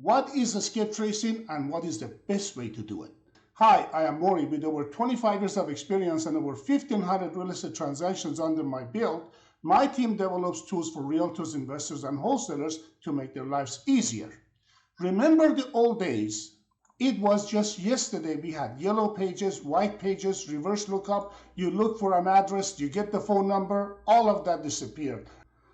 What is a skip tracing and what is the best way to do it? Hi, I am Maury. With over 25 years of experience and over 1,500 real estate transactions under my belt, my team develops tools for realtors, investors, and wholesalers to make their lives easier. Remember the old days? It was just yesterday we had yellow pages, white pages, reverse lookup. You look for an address, you get the phone number, all of that disappeared.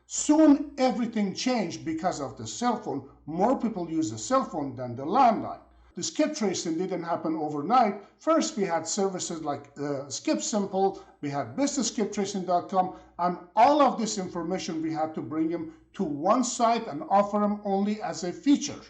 Soon everything changed because of the cell phone. More people use the cell phone than the landline. The skip tracing didn't happen overnight. First, we had services like SkipSimple, we had businessskiptracing.com, and all of this information we had to bring them to one site and offer them only as a feature.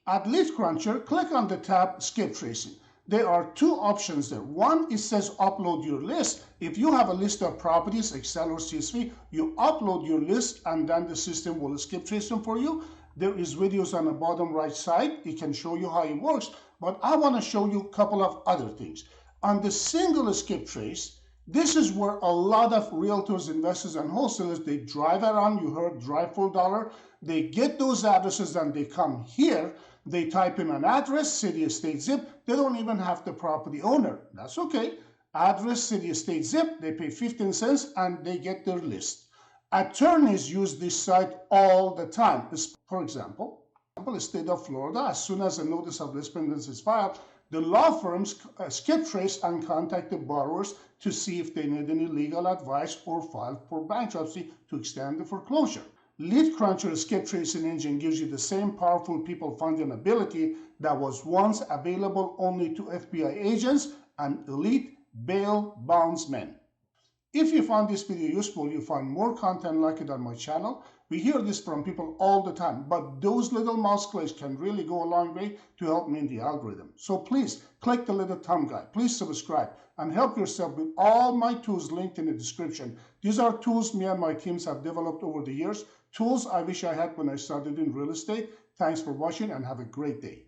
At Lead Cruncher, click on the tab Skip Tracing. There are two options there. One, it says upload your list. If you have a list of properties, Excel or CSV, you upload your list and then the system will skip trace them for you. There is videos on the bottom right side. It can show you how it works, but I want to show you a couple of other things. On the single skip trace, this is where a lot of realtors, investors, and wholesalers, they drive around. You heard drive for dollar. They get those addresses and they come here. They type in an address, city, state, zip. They don't even have the property owner. That's okay. Address, city, state, zip. They pay 15 cents and they get their list. Attorneys use this site all the time. For example, the state of Florida, as soon as a notice of list pendants is filed, the law firms skip trace and contact the borrowers to see if they need any legal advice or file for bankruptcy to extend the foreclosure. Lead Cruncher skip tracing engine gives you the same powerful people finding ability that was once available only to FBI agents and elite bail bondsmen. If you found this video useful, you find more content like it on my channel. We hear this from people all the time, but those little mouse clicks can really go a long way to help me in the algorithm. So please click the little thumb guide. Please subscribe and help yourself with all my tools linked in the description. These are tools me and my teams have developed over the years. Tools I wish I had when I started in real estate. Thanks for watching and have a great day.